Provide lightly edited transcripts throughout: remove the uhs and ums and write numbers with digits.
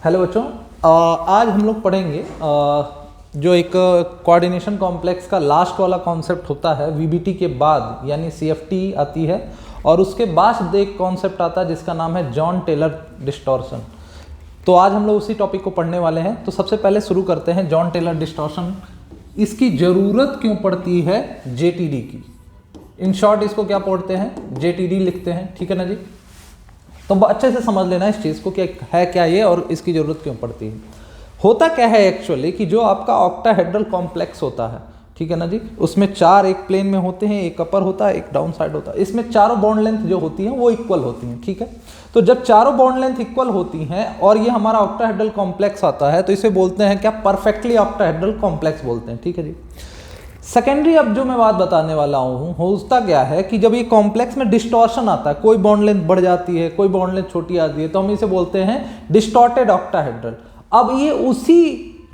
Hello बच्चों, आज हम लोग पढ़ेंगे जो एक कोऑर्डिनेशन कॉम्प्लेक्स का लास्ट वाला कॉन्सेप्ट होता है वीबीटी के बाद, यानी सीएफटी आती है और उसके बाद एक कॉन्सेप्ट आता है जिसका नाम है जॉन टेलर डिस्टॉर्शन। तो आज हम लोग उसी टॉपिक को पढ़ने वाले हैं। तो सबसे पहले शुरू करते हैं जॉन टेलर डिस्टॉर्शन। इसकी ज़रूरत क्यों पड़ती है जेटीडी की? इन शॉर्ट इसको क्या पढ़ते हैं? जेटीडी लिखते हैं, ठीक है ना जी। तो अच्छे से समझ लेना इस चीज़ को कि है क्या ये और इसकी ज़रूरत क्यों पड़ती है। होता क्या है एक्चुअली कि जो आपका ऑक्टाहेड्रल कॉम्प्लेक्स होता है, ठीक है ना जी, उसमें चार एक प्लेन में होते हैं, एक अपर होता है, एक डाउन साइड होता है। इसमें चारों बॉन्ड लेंथ जो होती हैं वो इक्वल होती हैं, ठीक है। तो जब चारों बॉन्ड लेंथ इक्वल होती हैं और ये हमारा ऑक्टाहेड्रल कॉम्प्लेक्स आता है तो इसे बोलते हैं क्या? परफेक्टली ऑक्टाहेड्रल कॉम्प्लेक्स बोलते हैं, ठीक है जी। सेकेंडरी अब जो मैं बात बताने वाला हूँ, होता क्या है कि जब ये कॉम्प्लेक्स में डिस्टॉर्शन आता है, कोई बॉन्ड लेंथ बढ़ जाती है, कोई बॉन्ड लेंथ छोटी आती है, तो हम इसे बोलते हैं डिस्टॉर्टेड ऑक्टाहेड्रल। अब ये उसी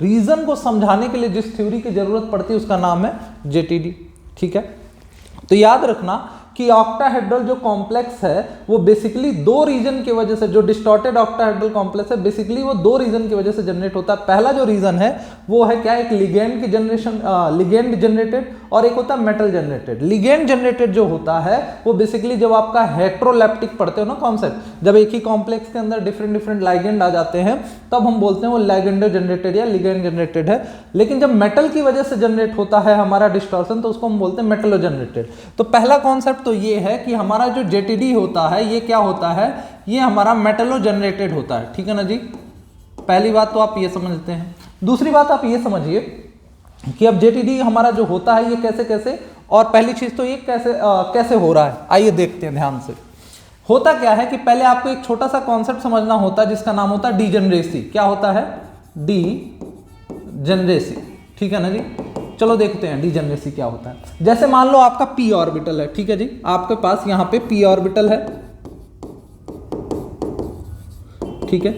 रीजन को समझाने के लिए जिस थ्योरी की जरूरत पड़ती है उसका नाम है जेटीडी, ठीक है। तो याद रखना कि ऑक्टाहेड्रल जो कॉम्प्लेक्स है वो बेसिकली दो रीजन की वजह से, जो डिस्टॉर्टेड ऑक्टाहेड्रल कॉम्प्लेक्स है बेसिकली वो दो रीजन की वजह से जनरेट होता है। पहला जो रीजन है वो है क्या? एक लिगेंड की जनरेशन, लिगेंड जनरेटेड, और एक होता है मेटल जनरेटेड। लिगेंड जनरेटेड जो होता है वो बेसिकली जब आपका हेट्रोलेप्टिक पढ़ते हो ना कॉन्सेप्ट, जब एक ही कॉम्प्लेक्स के अंदर डिफरेंट डिफरेंट लाइगेंड आ जाते हैं तब हम बोलते हैं वो लिगेंड जनरेटेड या लिगेंड जनरेटेड है। लेकिन जब मेटल की वजह से जनरेट होता है हमारा डिस्टॉर्शन तो उसको हम बोलते हैं मेटलो जनरेटेड। तो पहला कॉन्सेप्ट तो ये है कि हमारा जो जेटीडी होता है ये क्या होता है? ये हमारा मेटलो जनरेटेड होता है, ठीक है ना जी। पहली बात तो आप ये समझते हैं। दूसरी बात आप ये समझिए कि अब जेटीडी हमारा जो होता है ये कैसे कैसे, और पहली चीज तो ये कैसे हो रहा है, आइए देखते हैं ध्यान से। होता क्या है कि पहले आपको एक छोटा सा कॉन्सेप्ट समझना होता है जिसका नाम होता है डीजनरेसी। क्या होता है? डीजनरेसी, ठीक है ना जी। चलो देखते हैं डीजनरेसी क्या होता है। जैसे मान लो आपका पी ऑर्बिटल है, ठीक है जी, आपके पास यहां पे पी ऑर्बिटल है, ठीक है।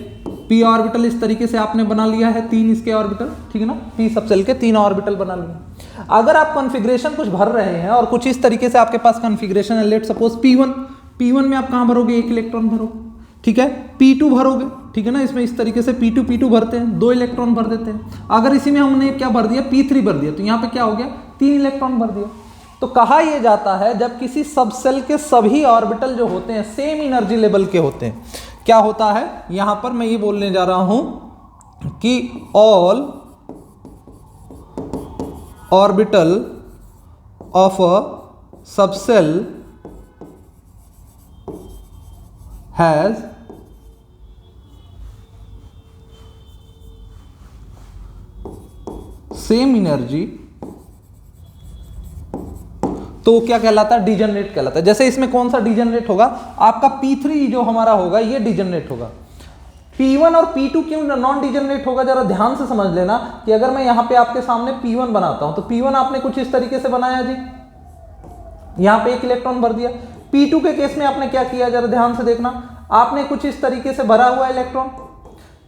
पी ऑर्बिटल इस तरीके से आपने बना लिया है, तीन इसके ऑर्बिटल, ठीक है ना। पी सबसेल के तीन ऑर्बिटल बना लिए। अगर आप कॉन्फ़िगरेशन कुछ भर रहे हैं और कुछ इस तरीके से आपके पास कॉन्फ़िगरेशन है, लेट सपोज P1 में आप कहां भरोगे? एक इलेक्ट्रॉन भरोगे, ठीक है। P2 भरोगे, ठीक है ना। इसमें इस तरीके से P2 भरते हैं, दो इलेक्ट्रॉन भर देते हैं। अगर इसी में हमने क्या भर दिया? P3 भर दिया, तो यहाँ पे क्या हो गया? तीन इलेक्ट्रॉन भर दिया। तो कहा यह जाता है जब किसी सबसेल के सभी ऑर्बिटल जो होते हैं सेम एनर्जी लेवल के होते हैं, क्या होता है? यहां पर मैं ये बोलने जा रहा हूं कि all orbital of a subshell has same energy, तो क्या कहलाता है? डीजनरेट कहलाता है। जैसे इसमें कौन सा डीजनरेट होगा? आपका P3 जो हमारा होगा ये डीजनरेट होगा। P1 और P2 क्यों नॉन डीजनरेट होगा? जरा ध्यान से समझ लेना कि अगर मैं यहां पे आपके सामने P1 बनाता हूं तो P1 आपने कुछ इस तरीके से बनाया जी, यहां पे एक इलेक्ट्रॉन भर दिया। P2 के केस में आपने क्या किया? जरा ध्यान से देखना, आपने कुछ इस तरीके से भरा हुआ इलेक्ट्रॉन,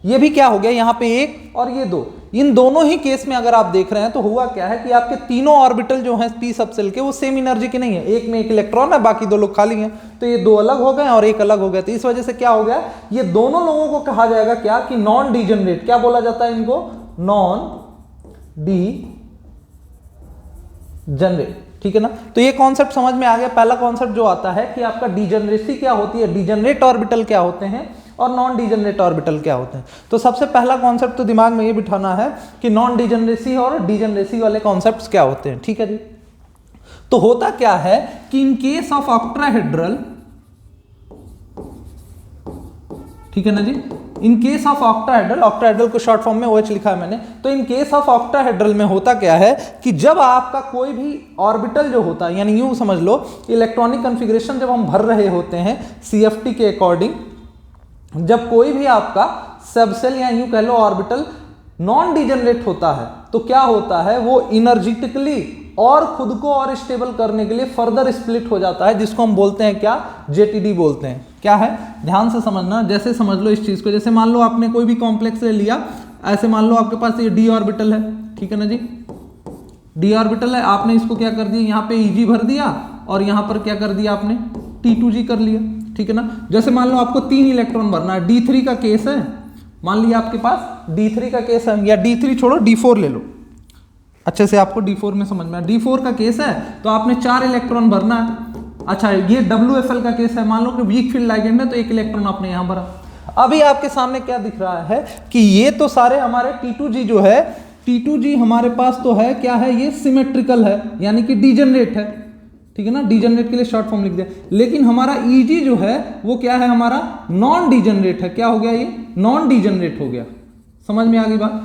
ये भी क्या हो गया? यहां पे एक और ये दो। इन दोनों ही केस में अगर आप देख रहे हैं तो हुआ क्या है कि आपके तीनों ऑर्बिटल जो हैं पी सबसेल के वो सेम एनर्जी के नहीं है। एक में एक इलेक्ट्रॉन है, बाकी दो लोग खाली हैं, तो ये दो अलग हो गए और एक अलग हो गया। तो इस वजह से क्या हो गया? ये दोनों लोगों को कहा जाएगा क्या? कि नॉन डीजनरेट। क्या बोला जाता है इनको? नॉन डीजनरेट, ठीक है ना। तो ये कॉन्सेप्ट समझ में आ गया। पहला कॉन्सेप्ट जो आता है कि आपका डीजनरेसी क्या होती है, डीजनरेट ऑर्बिटल क्या होते हैं और नॉन डीजनरेट ऑर्बिटल क्या होते हैं। तो सबसे पहला कॉन्सेप्ट तो दिमाग में ये बिठाना है कि नॉन डीजनरेसी और डीजनरेसी वाले कॉन्सेप्ट्स क्या होते हैं, ठीक है जी। तो होता क्या है कि इन केस ऑफ ऑक्टाहेड्रल, ठीक है ना जी, इन केस ऑफ ऑक्टाहेड्रल को शॉर्ट फॉर्म में OH लिखा है मैंने। तो इन केस ऑफ ऑक्टाहेड्रल में होता क्या है कि जब आपका कोई भी ऑर्बिटल जो होता है, यानी यूं समझ लो इलेक्ट्रॉनिक कॉन्फ़िगरेशन जब हम भर रहे होते हैं CFT के अकॉर्डिंग, जब कोई भी आपका सबसेल या यूं कह लो ऑर्बिटल नॉन डीजनरेट होता है तो क्या होता है? वो इनर्जेटिकली और खुद को और स्टेबल करने के लिए फर्दर स्प्लिट हो जाता है, जिसको हम बोलते हैं क्या? जेटीडी बोलते हैं। क्या है? ध्यान से समझना। जैसे समझ लो इस चीज को, जैसे मान लो आपने कोई भी कॉम्प्लेक्स ले लिया, ऐसे मान लो आपके पास ये डी ऑर्बिटल है, ठीक है ना जी। डी ऑर्बिटल है, आपने इसको क्या कर दिया? यहाँ पे Eg भर दिया और यहाँ पर क्या कर दिया आपने? T2G कर लिया, ठीक है ना। जैसे मान लो आपको 3 इलेक्ट्रॉन भरना है, D3 का केस है, मान लिया आपके पास D3 का केस है, या D3 छोड़ो D4 ले लो, अच्छे से आपको D4 में समझ में आया। D4 का केस है तो आपने 4 इलेक्ट्रॉन भरना है। अच्छा, ये WFL का केस है, मान लो कि वीक फील्ड लाइगेंड है तो 1 इलेक्ट्रॉन आपने यहां भरा। अभी आपके सामने क्या दिख रहा है कि ये तो सारे हमारे T2G जो है, T2G हमारे पास तो है क्या है, ये सिमेट्रिकल है यानी कि डीजेनरेट है, ठीक है ना, डीजेनरेट के लिए शॉर्ट फॉर्म लिख दिया। लेकिन हमारा EG जो है वो क्या है, हमारा नॉन डीजेनरेट है। क्या हो गया, ये नॉन डीजेनरेट हो गया। समझ में आ गई बात?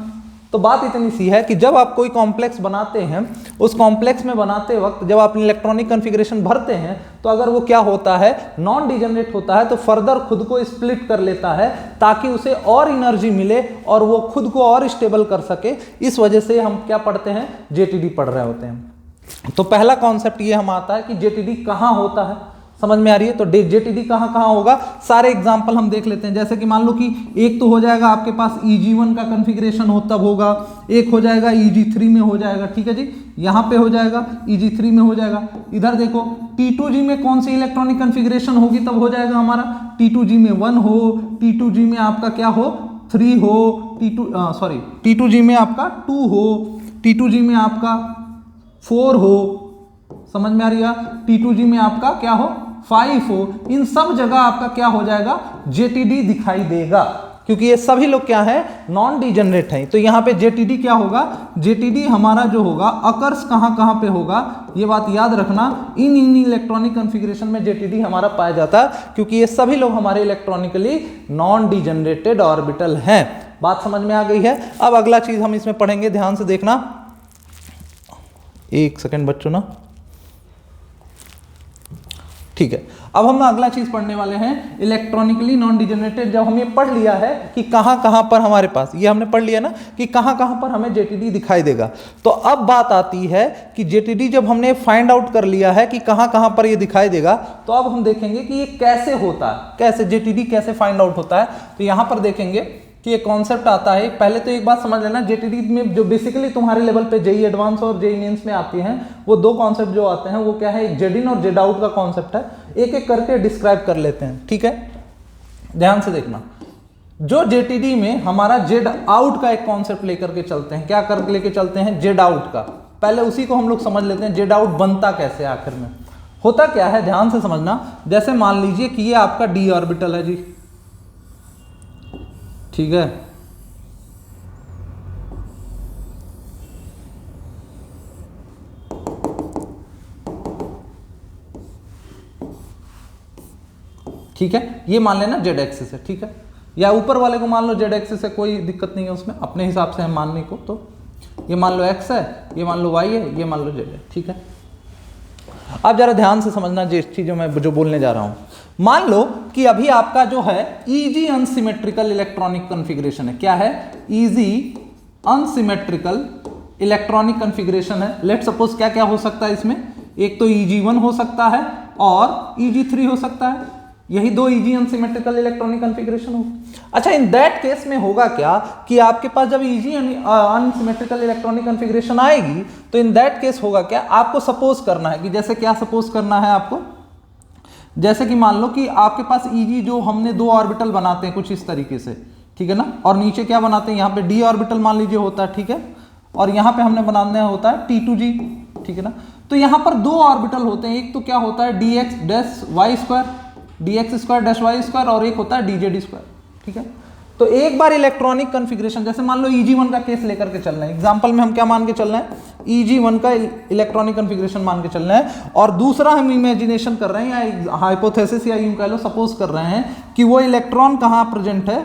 तो बात इतनी सी है कि जब आप कोई कॉम्प्लेक्स बनाते हैं, उस कॉम्प्लेक्स में बनाते वक्त जब आप इलेक्ट्रॉनिक कॉन्फ़िगरेशन भरते हैं तो अगर वो क्या होता है, नॉन डीजेनरेट होता है, तो फर्दर खुद को स्प्लिट कर लेता है ताकि उसे और एनर्जी मिले और वो खुद को और स्टेबल कर सके। इस वजह से हम क्या पढ़ते हैं, जेटीडी पढ़ रहे होते हैं। तो पहला कॉन्सेप्ट ये हम आता है कि जेटीडी कहाँ होता है, समझ में आ रही है? तो जेटीडी कहाँ कहाँ होगा, सारे एग्जांपल हम देख लेते हैं। जैसे कि मान लो कि एक तो हो जाएगा आपके पास EG1 का कॉन्फ़िगरेशन हो तब होगा, एक हो जाएगा EG3 में हो जाएगा, ठीक है जी, यहाँ पे हो जाएगा EG3 में हो जाएगा। इधर देखो T2G में कौन सी इलेक्ट्रॉनिक कॉन्फ़िगरेशन होगी तब हो जाएगा हमारा, T2G में 1 हो, T2G में आपका क्या हो 3 हो, T2G में आपका 2 हो, T2G में आपका 4 हो, समझ में आ रही है? T2G में आपका क्या हो 5 हो। इन सब जगह आपका क्या हो जाएगा, जेटीडी दिखाई देगा, क्योंकि ये सभी लोग क्या है, नॉन डीजेनरेट हैं। तो यहाँ पे जेटीडी क्या होगा, जेटीडी हमारा जो होगा अकर्स कहाँ कहाँ पे होगा, ये बात याद रखना, इन इलेक्ट्रॉनिक कॉन्फ़िगरेशन में जेटीडी हमारा पाया जाता है, क्योंकि ये सभी लोग हमारे इलेक्ट्रॉनिकली नॉन डीजेनरेटेड ऑर्बिटल हैं। बात समझ में आ गई है? अब अगला चीज हम इसमें पढ़ेंगे, ध्यान से देखना, एक सेकेंड बच्चों ना, ठीक है। अब हम अगला चीज पढ़ने वाले हैं, इलेक्ट्रॉनिकली नॉन डिजेनरेटेड। जब हम ये पढ़ लिया है कि कहां कहां पर हमारे पास, ये हमने पढ़ लिया ना कि कहां कहां पर हमें जेटीडी दिखाई देगा, तो अब बात आती है कि जेटीडी जब हमने फाइंड आउट कर लिया है कि कहां कहां पर ये दिखाई देगा, तो अब हम देखेंगे कि ये कैसे होता है, कैसे जेटीडी कैसे फाइंड आउट होता है। तो यहां पर देखेंगे कि ये कॉन्सेप्ट आता है। पहले तो एक बात समझ लेना, जेटीडी में जो बेसिकली तुम्हारे लेवल पे जेई एडवांस और जेई मेंस में आती हैं, वो दो कॉन्सेप्ट जो आते हैं वो क्या है, एक जेड इन और जेड आउट का कॉन्सेप्ट है। एक एक करके डिस्क्राइब कर लेते हैं, ठीक है, ध्यान से देखना। जो जेटीडी में हमारा जेड आउट का एक कॉन्सेप्ट लेकर के चलते हैं, क्या कर लेके चलते हैं, जेड आउट का। पहले उसी को हम लोग समझ लेते हैं, जेड आउट बनता कैसे, आखिर में होता क्या है, ध्यान से समझना। जैसे मान लीजिए कि ये आपका डी ऑर्बिटल है जी, ठीक है, ठीक है, ये मान लेना जेड एक्सिस है, ठीक है, या ऊपर वाले को मान लो जेड एक्सिस है, कोई दिक्कत नहीं है उसमें, अपने हिसाब से है मानने को। तो ये मान लो एक्स है, ये मान लो वाई है, ये मान लो जेड है, ठीक है। अब जरा ध्यान से समझना जिस चीजों में जो बोलने जा रहा हूं। मान लो कि अभी आपका जो है ईजी अनसिमेट्रिकल इलेक्ट्रॉनिक कॉन्फ़िगरेशन है, क्या है, ईजी अनसिमेट्रिकल इलेक्ट्रॉनिक कॉन्फ़िगरेशन है। लेट सपोज क्या क्या हो सकता है इसमें, एक तो EG1 हो सकता है और EG3 हो सकता है, यही दो ईजी अनसिमेट्रिकल इलेक्ट्रॉनिक कॉन्फ़िगरेशन हो। अच्छा, इन दैट केस में होगा क्या कि आपके पास जब ईजी अनसिमेट्रिकल इलेक्ट्रॉनिक कॉन्फ़िगरेशन आएगी, तो इन दैट केस होगा क्या, आपको सपोज करना है कि जैसे क्या सपोज करना है आपको, जैसे कि मान लो कि आपके पास EG जो हमने दो ऑर्बिटल बनाते हैं कुछ इस तरीके से, ठीक है ना, और नीचे क्या बनाते हैं, यहाँ पे D ऑर्बिटल मान लीजिए होता है, ठीक है, और यहाँ पे हमने बनाना होता है T2G, ठीक है ना। तो यहाँ पर दो ऑर्बिटल होते हैं, एक तो क्या होता है dx dash y square, dx square dash y square, और एक होता है dz स्क्वायर, ठीक है। तो एक बार इलेक्ट्रॉनिक कॉन्फ़िगरेशन, जैसे मान लो EG1 का केस लेकर के चल रहे हैं, एग्जांपल में हम क्या मान के चल रहे हैं, EG1 का इलेक्ट्रॉनिक कॉन्फ़िगरेशन मान के चल रहे हैं, और दूसरा हम इमेजिनेशन कर रहे हैं या हाइपोथेसिस या यूं कह लो सपोज कर रहे हैं कि वो इलेक्ट्रॉन कहाँ प्रेजेंट है,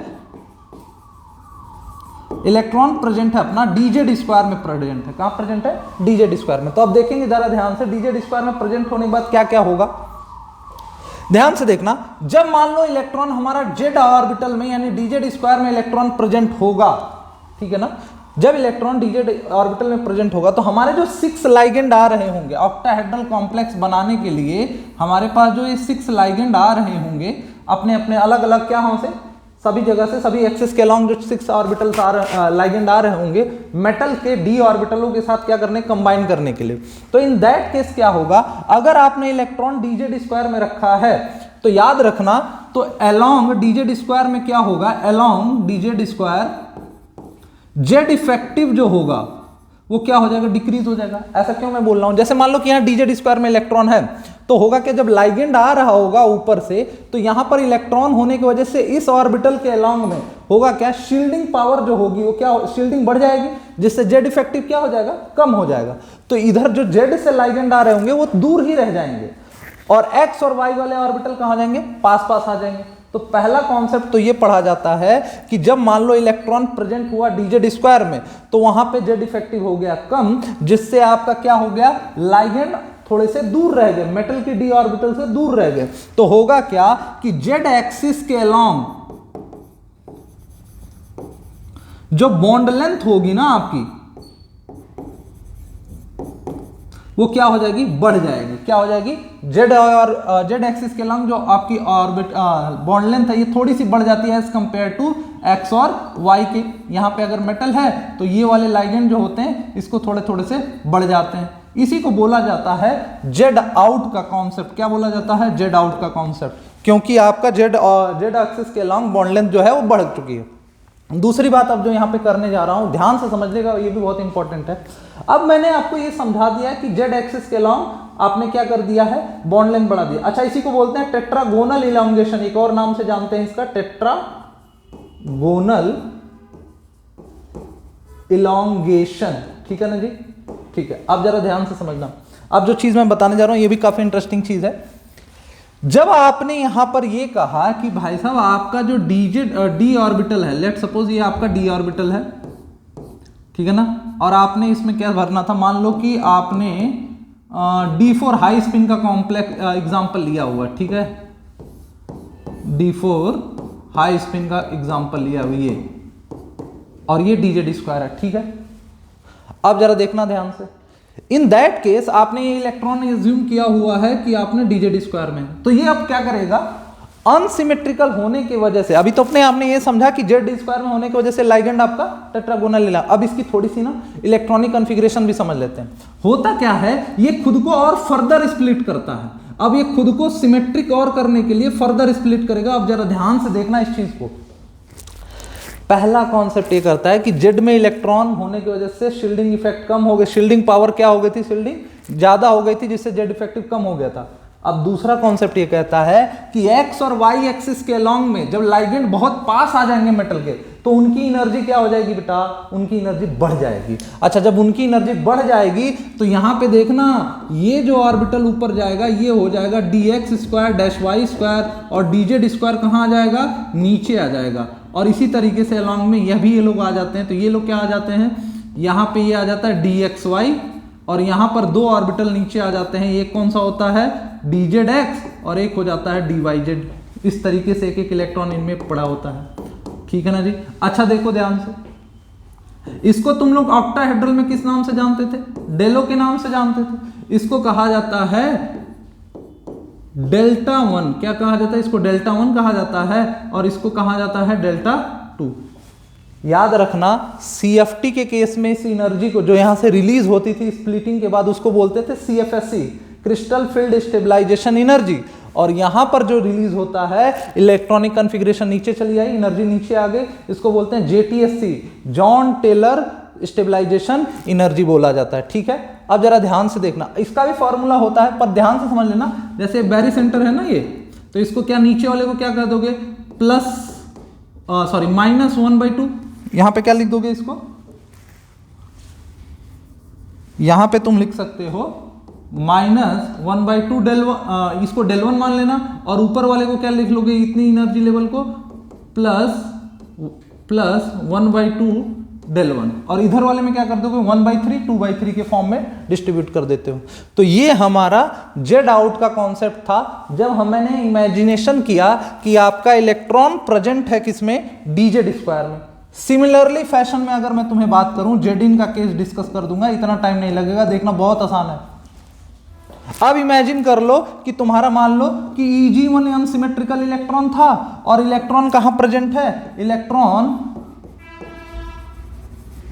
इलेक्ट्रॉन प्रेजेंट है अपना dz स्क्वायर में प्रेजेंट है, कहाँ प्रेजेंट है, dz स्क्वायर में। तो अब देखेंगे जरा ध्यान से, dz स्क्वायर में प्रेजेंट होने के बाद क्या क्या होगा, ध्यान से देखना। जब मान लो इलेक्ट्रॉन हमारा जेड ऑर्बिटल में यानी dz स्क्वायर में इलेक्ट्रॉन प्रेजेंट होगा, ठीक है ना, जब इलेक्ट्रॉन dz ऑर्बिटल में प्रेजेंट होगा तो हमारे जो 6 लाइगेंड आ रहे होंगे ऑक्टाहेड्रल कॉम्प्लेक्स बनाने के लिए, हमारे पास जो ये 6 लाइगेंड आ रहे होंगे अपने अपने अलग अलग क्या हों से, सभी जगह से, सभी एक्सिस के अलोंग जो 6 ऑर्बिटल्स लाइगेंड आ रहे होंगे मेटल के d ऑर्बिटलों के साथ क्या करने, कंबाइन करने के लिए। तो इन दैट केस क्या होगा, अगर आपने इलेक्ट्रॉन dz स्क्वायर में रखा है तो याद रखना, तो अलोंग dz स्क्वायर में क्या होगा, along dz square Z effective जो होगा वो क्या हो जाएगा, डिक्रीज हो जाएगा। ऐसा क्यों मैं बोल रहा हूं, जैसे मान लो कि यहां dz स्क्वायर में इलेक्ट्रॉन है, तो होगा कि जब लाइगेंड आ रहा होगा ऊपर से, तो यहां पर इलेक्ट्रॉन होने की वजह से इस ऑर्बिटल के अलोंग में होगा क्या, शील्डिंग पावर जो होगी वो क्या, शील्डिंग बढ़ जाएगी, जिससे जेड इफेक्टिव क्या हो जाएगा, कम हो जाएगा। तो इधर जो जेड से लाइगेंड आ रहे होंगे वो दूर ही रह जाएंगे, और एक्स और वाई वाले ऑर्बिटल कहां जाएंगे, पास पास आ जाएंगे। तो पहला कॉन्सेप्ट तो ये पढ़ा जाता है कि जब मान लो इलेक्ट्रॉन प्रेजेंट हुआ dz स्क्वायर में, तो वहां पे जेड इफेक्टिव हो गया कम, जिससे आपका क्या हो गया, लाइगेंड थोड़े से दूर रह गए, मेटल की डी ऑर्बिटल से दूर रह गए। तो होगा क्या कि जेड एक्सिस के अलोंग जो बॉन्ड लेंथ होगी ना आपकी, वो क्या हो जाएगी, बढ़ जाएगी। क्या हो जाएगी, जेड और जेड एक्सिस के लंग जो आपकी ऑर्बिट बॉन्ड लेंथ है ये थोड़ी सी बढ़ जाती है एज कंपेयर टू एक्स और वाई के। यहां पे अगर मेटल है तो ये वाले लाइगेंड जो होते हैं इसको थोड़े थोड़े से बढ़ जाते हैं। इसी को बोला जाता है जेड आउट का कॉन्सेप्ट। क्या बोला जाता है, जेड आउट का कॉन्सेप्ट, क्योंकि आपका जेड एक्सिस के लॉन्ग बॉन्ड लेंथ जो है वो बढ़ चुकी है। दूसरी बात अब जो यहां पे करने जा रहा हूं, ध्यान से समझिएगा, ये भी बहुत इंपॉर्टेंट है। अब मैंने आपको ये समझा दिया कि जेड एक्सिस के लॉन्ग आपने क्या कर दिया है, बॉन्ड लेंथ बढ़ा दिया। अच्छा, इसी को बोलते हैं टेट्रागोनल इलॉन्गेशन, एक और नाम से जानते हैं इसका, टेट्रागोनल इलॉन्गेशन। ठीक है ना जी, ठीक है। अब जरा ध्यान से समझना, अब जो चीज मैं बताने जा रहा हूं ये भी काफी इंटरेस्टिंग चीज है। जब आपने यहां पर ये कहा कि भाई साहब आपका जो डी ऑर्बिटल है, लेट सपोज ये आपका डी ऑर्बिटल है, ठीक है ना, और आपने इसमें क्या भरना था, मान लो कि आपने D4 हाई स्पिन का कॉम्प्लेक्स एग्जांपल लिया हुआ, ठीक है, D4 हाई स्पिन का एग्जांपल लिया हुआ ये, और ये dz स्क्वायर है, ठीक है। अब जरा देखना ध्यान से, इन दैट केस आपने ये इलेक्ट्रॉन एज्यूम किया हुआ है कि आपने dz स्क्वायर में, तो ये अब क्या करेगा, अनसिमेट्रिकल होने की वजह से, अभी तो अपने आपने ये समझा कि जेड स्क्वायर में होने की वजह से लाइगेंड आपका टेट्रागोनल मिला। अब इसकी थोड़ी सी ना इलेक्ट्रॉनिक कॉन्फ़िगरेशन भी समझ लेते हैं। होता क्या है, ये खुद को और फर्दर स्प्लिट करता है। अब ये खुद को सिमेट्रिक और करने के लिए फर्दर स्प्लिट करेगा। अब जरा ध्यान से देखना इस चीज को। पहला कॉन्सेप्ट ये करता है कि जेड में इलेक्ट्रॉन होने की वजह से शील्डिंग इफेक्ट कम हो गया, शील्डिंग पावर क्या हो गई थी, शील्डिंग ज्यादा हो गई थी, जिससे जेड इफेक्टिव कम हो गया था। अब दूसरा कॉन्सेप्ट ये कहता है कि एक्स और वाई एक्सिस के अलोंग में जब लाइगेंड बहुत पास आ जाएंगे मेटल के, तो उनकी एनर्जी क्या हो जाएगी बेटा, उनकी एनर्जी बढ़ जाएगी। अच्छा, जब उनकी एनर्जी बढ़ जाएगी तो यहां पे देखना, ये जो ऑर्बिटल ऊपर जाएगा ये हो जाएगा dx square dash Y square, और dz स्क्वायर कहां आ जाएगा, नीचे आ जाएगा। और इसी तरीके से अलोंग में यह भी ये लोग आ जाते हैं, तो ये लोग क्या आ जाते हैं, यहाँ पे ये आ जाता है dxy, और यहाँ पर दो ऑर्बिटल नीचे आ जाते हैं, एक कौन सा होता है dzx और एक हो जाता है dyz। इस तरीके से एक एक इलेक्ट्रॉन इनमें पड़ा होता है, ठीक है ना जी। अच्छा देखो ध्यान से, इसको तुम लोग ऑक्टाहेड्रल में किस नाम से जानते थे, डेलो के नाम से जानते थे। इसको कहा जाता है डेल्टा 1, क्या कहा जाता है, इसको डेल्टा 1 कहा जाता है, और इसको कहा जाता है डेल्टा 2। याद रखना, CFT के केस में इस एनर्जी को जो यहां से रिलीज होती थी स्प्लिटिंग के बाद, उसको बोलते थे CFSE, crystal field stabilisation energy. और यहां पर जो रिलीज होता है, इलेक्ट्रॉनिक कॉन्फ़िगरेशन नीचे चली आई, एनर्जी नीचे आ गई, इसको बोलते हैं JTSE, John Teller stabilisation energy बोला जाता है, ठीक है। अब जरा ध्यान से देखना, इसका भी फॉर्मूला होता है, पर ध्यान से समझ लेना। जैसे बैरी सेंटर है ना ये, तो इसको क्या नीचे वाले को क्या कर दोगे, -1/2, यहां पे क्या लिख दोगे, इसको यहां पे तुम लिख सकते हो -1/2 डेल 1, इसको डेल 1 मान लेना, और ऊपर वाले को क्या लिख लोगे, इतनी एनर्जी लेवल को प्लस 1/2 डेल 1, और इधर वाले में क्या कर दोगे 1/3 2/3 के फॉर्म में डिस्ट्रीब्यूट कर देते हो। तो ये हमारा जेड आउट का कॉन्सेप्ट था, जब मैंने इमेजिनेशन किया कि आपका इलेक्ट्रॉन प्रेजेंट है किसमें, dz स्क्वायर में। सिमिलरली फैशन में अगर मैं तुम्हें बात करूं, जेड इन का केस डिस्कस कर दूंगा, इतना टाइम नहीं लगेगा, देखना बहुत आसान है। अब इमेजिन कर लो कि तुम्हारा मान लो कि Eg1 अनसिमेट्रिकल इलेक्ट्रॉन था, और इलेक्ट्रॉन कहां प्रेजेंट है, इलेक्ट्रॉन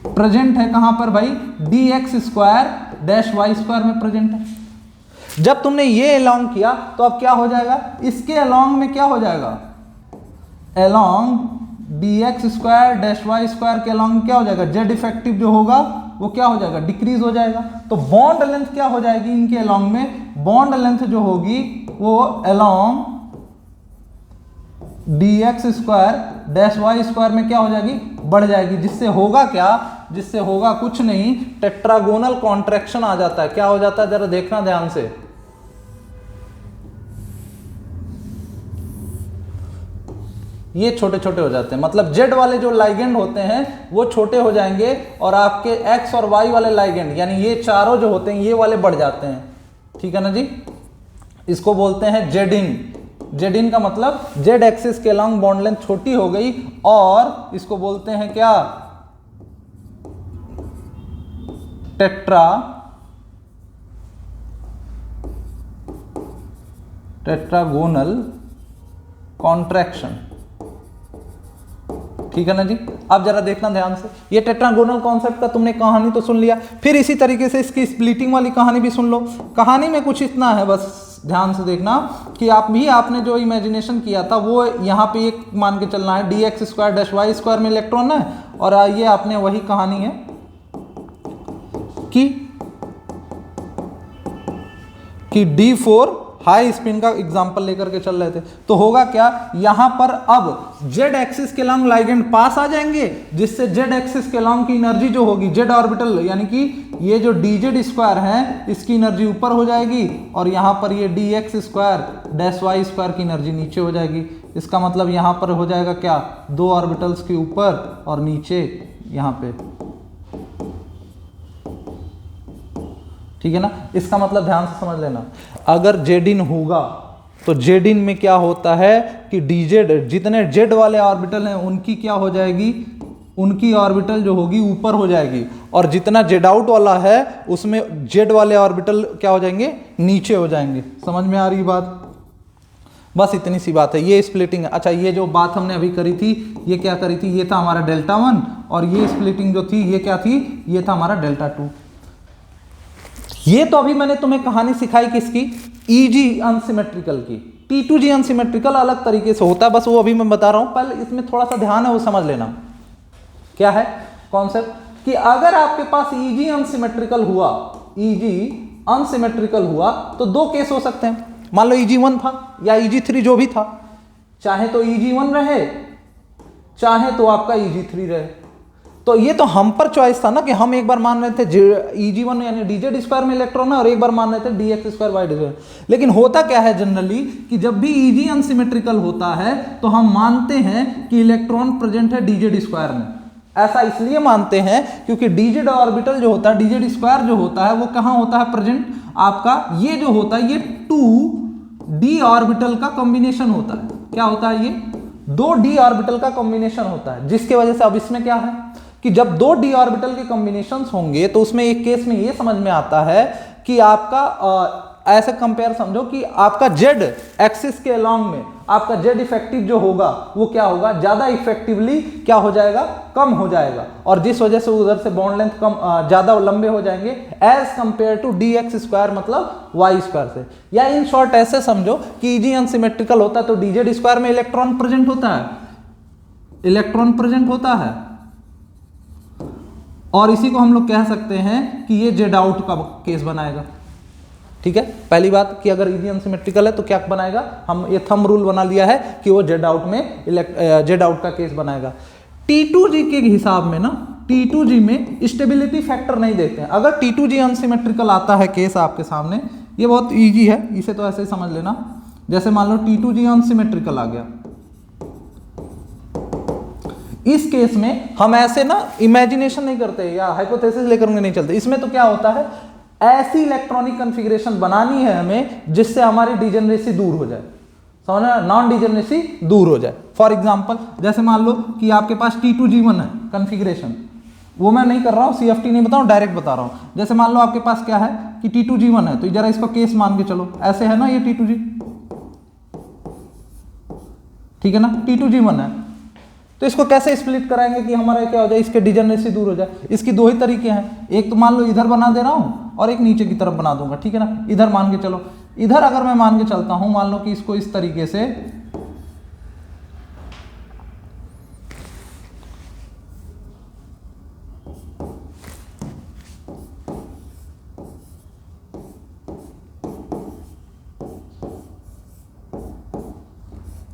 प्रेजेंट है कहां पर भाई, dx square dash Y square में प्रेजेंट है। जब तुमने ये अलोंग किया तो अब क्या हो जाएगा, इसके अलोंग में क्या हो जाएगा, along dx square dash Y square के अलोंग क्या हो जाएगा, जेड इफेक्टिव जो होगा वो क्या हो जाएगा, डिक्रीज हो जाएगा। तो बॉन्ड लेंथ क्या हो जाएगी इनके अलोंग में, बॉन्ड लेंथ जो होगी वो along dx square dash Y square में क्या हो जाएगी, बढ़ जाएगी। जिससे होगा क्या, जिससे होगा कुछ नहीं, टेट्रागोनल कॉन्ट्रैक्शन आ जाता है। क्या हो जाता है जरा देखना ध्यान से, ये छोटे छोटे हो जाते हैं, मतलब जेड वाले जो लाइगेंड होते हैं वो छोटे हो जाएंगे और आपके एक्स और वाई वाले लाइगेंड यानी ये चारों जो होते हैं ये वाले बढ़ जाते हैं। ठीक है ना जी, इसको बोलते हैं जेडिन। जेडिन का मतलब जेड एक्सिस के लॉन्ग बॉन्ड लेंथ छोटी हो गई और इसको बोलते हैं क्या, टेट्रागोनल कॉन्ट्रैक्शन। ठीक है ना जी, अब जरा देखना ध्यान से, ये टेट्रागोनल कॉन्सेप्ट का तुमने कहानी तो सुन लिया, फिर इसी तरीके से इसकी स्प्लिटिंग वाली कहानी भी सुन लो। कहानी में कुछ इतना है, बस ध्यान से देखना कि आपने जो इमेजिनेशन किया था वो यहाँ पे एक मान के चलना है, dx square dash Y square में इलेक्ट्रॉन है, और ये आपने वही कहानी है कि D4 हाई स्पिन का एग्जांपल लेकर के चल रहे थे। तो होगा क्या, यहां पर अब जेड एक्सिस के लॉन्ग लाइगेंड पास आ जाएंगे, जिससे जेड एक्सिस के लॉन्ग की एनर्जी जो होगी जेड ऑर्बिटल यानी कि ये जो dz स्क्वायर है इसकी एनर्जी ऊपर हो जाएगी और यहां पर ये dx square dash Y square की एनर्जी नीचे हो जाएगी। इसका मतलब यहां पर हो जाएगा क्या, दो ऑर्बिटल्स के ऊपर और नीचे यहां पे। ठीक है ना, इसका मतलब ध्यान से समझ लेना, अगर जेडिन होगा तो जेडिन में क्या होता है कि डीजेड जितने जेड वाले ऑर्बिटल हैं उनकी क्या हो जाएगी, उनकी ऑर्बिटल जो होगी ऊपर हो जाएगी, और जितना जेड आउट वाला है उसमें जेड वाले ऑर्बिटल क्या हो जाएंगे, नीचे हो जाएंगे। समझ में आ रही बात, बस इतनी सी बात है, ये स्प्लिटिंग है। अच्छा, ये जो बात हमने अभी करी थी ये क्या करी थी, ये था हमारा डेल्टा 1 और ये स्प्लिटिंग जो थी ये क्या थी, ये था हमारा डेल्टा 2। ये तो अभी मैंने तुम्हें कहानी सिखाई किसकी, ईजी अनसिमेट्रिकल की। T2G अनसिमेट्रिकल अलग तरीके से होता है, बस वो अभी मैं बता रहा हूं, पहले इसमें थोड़ा सा ध्यान है वो समझ लेना। क्या है कॉन्सेप्ट कि अगर आपके पास ईजी अनसिमेट्रिकल हुआ तो दो केस हो सकते हैं। मान लो EG1 था या EG3 जो भी था, चाहे तो EG1 रहे चाहे तो आपका EG3 रहे। तो ये तो हम पर चॉइस था ना कि हम एक बार मान रहे थे EG1 यानी dz स्क्वायर में इलेक्ट्रॉन है और एक बार मान रहे थे dx स्क्वायर वाई स्क्वायर। लेकिन होता क्या है जनरली कि जब भी EG अनसिमेट्रिकल होता है तो हम मानते हैं कि इलेक्ट्रॉन प्रेजेंट है dz स्क्वायर में। ऐसा इसलिए मानते हैं क्योंकि dz ऑर्बिटल जो होता है, dz स्क्वायर जो होता है वो कहाँ होता है प्रेजेंट, आपका ये जो होता है ये 2d ऑर्बिटल का कॉम्बिनेशन होता है। क्या होता है, ये 2d ऑर्बिटल का कॉम्बिनेशन होता है, जिसके वजह से अब इसमें क्या है कि जब दो d ऑर्बिटल के कॉम्बिनेशंस होंगे तो उसमें एक केस में ये समझ में आता है कि आपका ऐसे कंपेयर समझो कि आपका z एक्सिस के अलोंग में आपका z इफेक्टिव जो होगा वो क्या होगा, ज्यादा इफेक्टिवली क्या हो जाएगा, कम हो जाएगा, और जिस वजह से उधर से बॉन्ड लेंथ कम ज्यादा लंबे हो जाएंगे as compare to dx square मतलब y स्क्वायर से। या इन शॉर्ट ऐसे समझो कि EG अनसिमेट्रिकल होता है तो dz स्क्वायर में इलेक्ट्रॉन प्रेजेंट होता है, और इसी को हम लोग कह सकते हैं कि ये जेड आउट का केस बनाएगा। ठीक है, पहली बात कि अगर EG अनसिमेट्रिकल है तो क्या बनाएगा, हम ये थंब रूल बना लिया है कि वो जेड आउट का केस बनाएगा। T2G के हिसाब में ना, T2G में स्टेबिलिटी फैक्टर नहीं देते हैं। अगर T2G अनसिमेट्रिकल आता है केस आपके सामने, ये बहुत ईजी है, इसे तो ऐसे ही समझ लेना। जैसे मान लो T2G अनसिमेट्रिकल आ गया, इस केस में हम ऐसे ना इमेजिनेशन नहीं करते या हाइपोथेसिस लेकर नहीं चलते। इसमें तो क्या होता है, ऐसी इलेक्ट्रॉनिक कॉन्फ़िगरेशन बनानी है हमें जिससे हमारी डिजेनरेसी दूर हो जाए, समझना, नॉन डिजेनरेसी दूर हो जाए। फॉर एग्जांपल जैसे मान लो कि आपके पास T2G1 है कॉन्फ़िगरेशन, वो मैं नहीं कर रहा हूँ, CFT नहीं बताऊँ, डायरेक्ट बता रहा हूँ। जैसे मान लो आपके पास क्या है कि T2G1 है, तो जरा इसको केस मान के चलो, ऐसे है ना ये T2G, ठीक है ना, T2G1 है। तो इसको कैसे स्प्लिट कराएंगे कि हमारा क्या हो जाए, इसके डिजनरेसी दूर हो जाए। इसकी दो ही तरीके हैं, एक तो मान लो इधर बना दे रहा हूं और एक नीचे की तरफ बना दूंगा, ठीक है ना। इधर मान के चलो, इधर अगर मैं मान के चलता हूं, मान लो कि इसको इस तरीके से,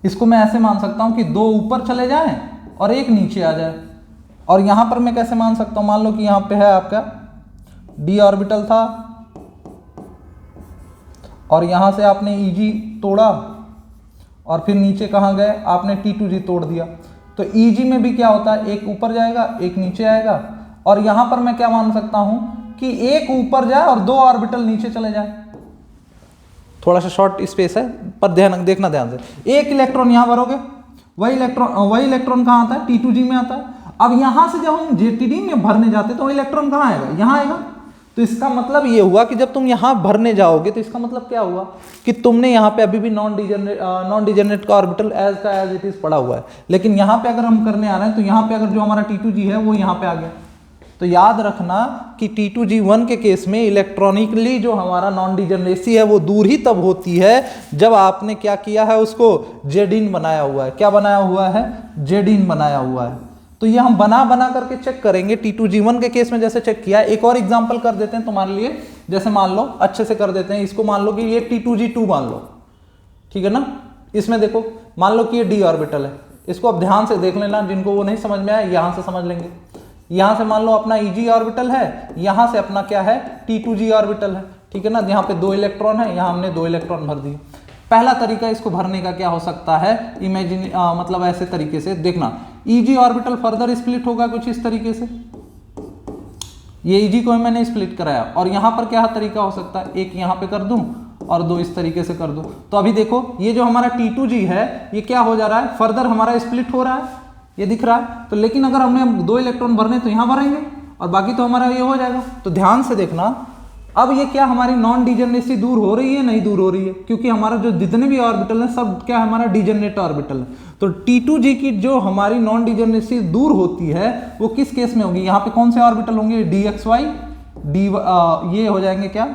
इसको मैं ऐसे मान सकता हूं कि दो ऊपर चले जाएं और एक नीचे आ जाए। और यहां पर मैं कैसे मान सकता हूं, मान लो कि यहां पे है आपका d ऑर्बिटल था और यहां से आपने Eg तोड़ा और फिर नीचे कहां गए, आपने T2g तोड़ दिया। तो Eg में भी क्या होता है, एक ऊपर जाएगा एक नीचे आएगा। और यहां पर मैं क्या मान सकता हूं कि एक ऊपर जाए और दो ऑर्बिटल नीचे चले जाए। थोड़ा सा शॉर्ट स्पेस है पर देखना ध्यान से। एक इलेक्ट्रॉन यहां भरोगे, वही इलेक्ट्रॉन कहां आता है, T2g में आता है। अब यहां से जब हम JTD में भरने जाते हैं तो इलेक्ट्रॉन कहां आएगा, यहां आएगा। तो इसका मतलब ये हुआ कि जब तुम यहां भरने जाओगे तो इसका मतलब क्या हुआ कि तुमने यहां पे अभी भी नॉन डिजनरेट का ऑर्बिटल एज इट इज पड़ा हुआ है। लेकिन यहां पे अगर हम करने आ रहे हैं तो यहां पे अगर जो हमारा T2g है वो यहां पे आ गया। तो याद रखना कि T2g1 के केस में इलेक्ट्रॉनिकली जो हमारा नॉन डिजनरेसी है वो दूर ही तब होती है जब आपने क्या किया है, उसको जेडिन बनाया हुआ है। क्या बनाया हुआ है, जेडिन बनाया हुआ है। तो ये हम बना करके चेक करेंगे। T2g1 के केस में जैसे चेक किया, एक और एग्जांपल कर देते हैं तुम्हारे लिए। जैसे मान लो, अच्छे से कर देते हैं इसको, मान लो कि ये T2g2 मान लो, ठीक है ना। इसमें देखो, मान लो कि ये d ऑर्बिटल है। इसको अब ध्यान से देख लेना, जिनको वो नहीं समझ में आया यहां से समझ लेंगे। यहां से मान लो अपना Eg ऑर्बिटल है, यहां से अपना क्या है, T2g ऑर्बिटल है, ठीक है ना। यहाँ पे दो इलेक्ट्रॉन है, यहाँ हमने दो इलेक्ट्रॉन भर दिए। पहला तरीका इसको भरने का क्या हो सकता है, मतलब ऐसे तरीके से देखना, Eg ऑर्बिटल फर्दर स्प्लिट होगा कुछ इस तरीके से। ये Eg को मैंने स्प्लिट कराया और यहाँ पर क्या तरीका हो सकता है, एक यहाँ पे कर दूं और दो इस तरीके से कर दूं। तो अभी देखो ये जो हमारा T2g है ये क्या हो जा रहा है, फर्दर हमारा स्प्लिट हो रहा है, ये दिख रहा है। तो लेकिन अगर हमने दो इलेक्ट्रॉन भरने तो यहाँ भरेंगे और बाकी तो हमारा ये हो जाएगा। तो ध्यान से देखना, अब ये क्या हमारी नॉन डिजनरेसी दूर हो रही है, नहीं दूर हो रही है, क्योंकि हमारा जो जितने भी ऑर्बिटल है सब क्या हमारा डिजनरेट ऑर्बिटल है। तो T2g की जो हमारी नॉन डिजनरेसी दूर होती है वो किस केस में होगी, यहाँ पे कौन से ऑर्बिटल होंगे, dxy ये हो जाएंगे क्या,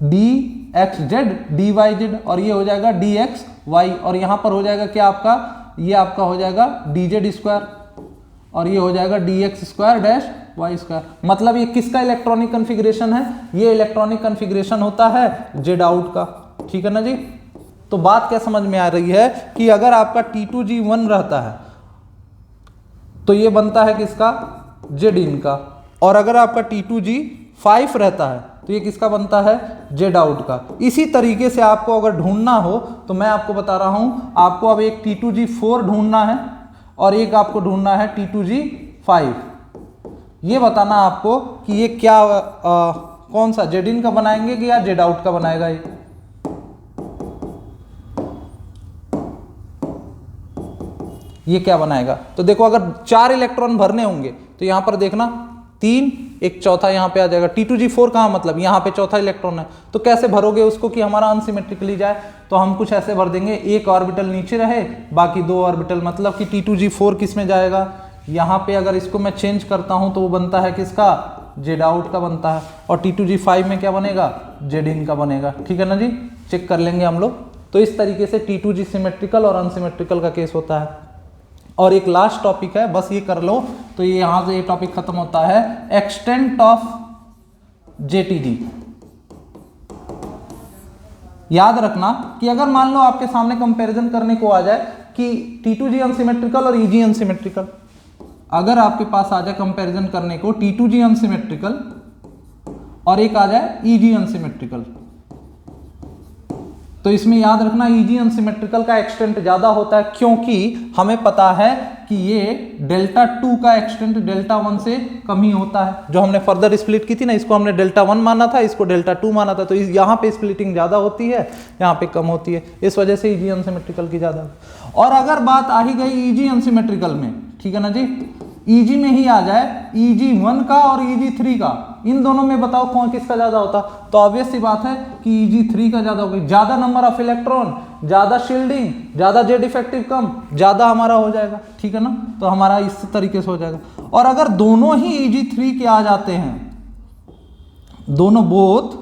dxz dyz, और ये हो जाएगा dxy, और यहां पर हो जाएगा क्या आपका, ये आपका हो जाएगा dz स्क्वायर और ये हो जाएगा dx square dash y square. मतलब ये किसका इलेक्ट्रॉनिक कॉन्फ़िगरेशन है, ये इलेक्ट्रॉनिक कॉन्फ़िगरेशन होता है z आउट का, ठीक है ना जी। तो बात क्या समझ में आ रही है कि अगर आपका T2g1 रहता है तो ये बनता है किसका, z इन का, और अगर आपका T2g5 रहता है तो ये किसका बनता है, z आउट का। इसी तरीके से आपको अगर ढूंढना हो तो मैं आपको बता रहा हूं, आपको अब एक T2g4 ढूंढना है और एक आपको ढूंढना है T2g5। ये बताना आपको कि ये क्या कौन सा z इन का बनाएंगे कि या z आउट का बनाएगा। ये क्या बनाएगा, तो देखो अगर 4 इलेक्ट्रॉन भरने होंगे तो यहां पर देखना 3, एक चौथा यहां पे आ जाएगा। T2g4 कहां, मतलब यहां पे चौथा इलेक्ट्रॉन है, तो कैसे भरोगे उसको कि हमारा अनसिमेट्रिकली जाए, तो हम कुछ ऐसे भर देंगे, एक ऑर्बिटल नीचे रहे बाकी दो ऑर्बिटल, मतलब कि T2g4 किस में जाएगा, यहाँ पे अगर इसको मैं चेंज करता हूं तो वो बनता है किसका, z आउट का बनता है, और T2g5 में क्या बनेगा, z इन का बनेगा, ठीक है ना जी। चेक कर लेंगे हम लोग। तो इस तरीके से T2g सिमेट्रिकल और अनसिमेट्रिकल का केस होता है। और एक लास्ट टॉपिक है, बस ये कर लो तो ये यहां से ये टॉपिक खत्म होता है, एक्सटेंट ऑफ JTG। याद रखना कि अगर मान लो आपके सामने कंपैरिजन करने को आ जाए कि T2g अनसिमेट्रिकल और Eg अनसिमेट्रिकल, अगर आपके पास आ जाए कंपैरिजन करने को T2g अनसिमेट्रिकल और एक आ जाए Eg अनसिमेट्रिकल, तो इसमें याद रखना Eg अनसिमेट्रिकल का एक्सटेंट ज्यादा होता है, क्योंकि हमें पता है कि ये Δ2 का एक्सटेंट Δ1 से कम ही होता है। जो हमने फर्दर स्प्लिट की थी ना, इसको हमने Δ1 माना था, इसको Δ2 माना था, तो यहाँ पे स्प्लिटिंग ज्यादा होती है, यहाँ पे कम होती है, इस वजह से Eg अनसिमेट्रिकल की ज्यादा। और अगर बात आ ही गई Eg अनसिमेट्रिकल में, ठीक है ना जी, Eg में ही आ जाए, Eg1 का और Eg3 का, इन दोनों में बताओ कौन किसका ज्यादा होता, तो ऑब्वियस सी बात है कि Eg3 का ज्यादा होगा। ज्यादा नंबर ऑफ इलेक्ट्रॉन, ज्यादा शील्डिंग, ज्यादा जेड इफेक्टिव कम, ज्यादा हमारा हो जाएगा, ठीक है ना। तो हमारा इस तरीके से हो जाएगा। और अगर दोनों ही Eg3 के आ जाते हैं, दोनों both,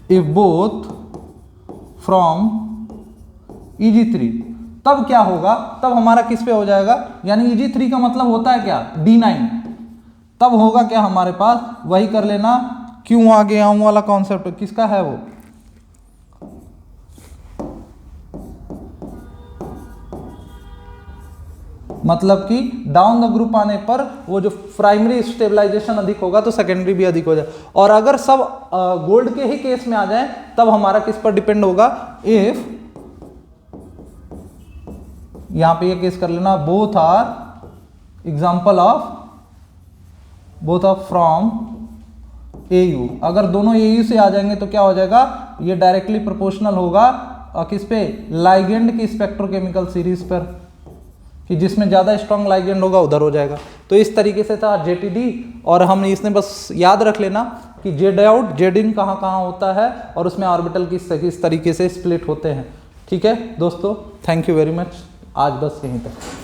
if both from Eg3, तब क्या होगा, तब हमारा किस पे हो जाएगा, यानी Eg3 का मतलब होता है क्या, D9, तब होगा क्या हमारे पास, वही कर लेना, क्यों आगे आऊं वाला कॉन्सेप्ट किसका है वो, मतलब कि डाउन द ग्रुप आने पर वो जो प्राइमरी स्टेबलाइजेशन अधिक होगा तो सेकेंडरी भी अधिक हो जाए। और अगर सब गोल्ड के ही केस में आ जाए तब हमारा किस पर डिपेंड होगा, इफ, यहां पे ये केस कर लेना, both are example of, both are from AU, अगर दोनों AU से आ जाएंगे तो क्या हो जाएगा, ये डायरेक्टली प्रोपोर्शनल होगा किस पे, लाइगेंड की स्पेक्ट्रोकेमिकल सीरीज पर, कि जिसमें ज्यादा स्ट्रॉन्ग लाइगेंड होगा उधर हो जाएगा। तो इस तरीके से था JTD, और हमने इसने बस याद रख लेना कि जेड आउट जेड इन कहाँ कहाँ होता है और उसमें ऑर्बिटल किस तरीके से स्प्लिट होते हैं। ठीक है दोस्तों, थैंक यू वेरी मच, आज बस यहीं तक।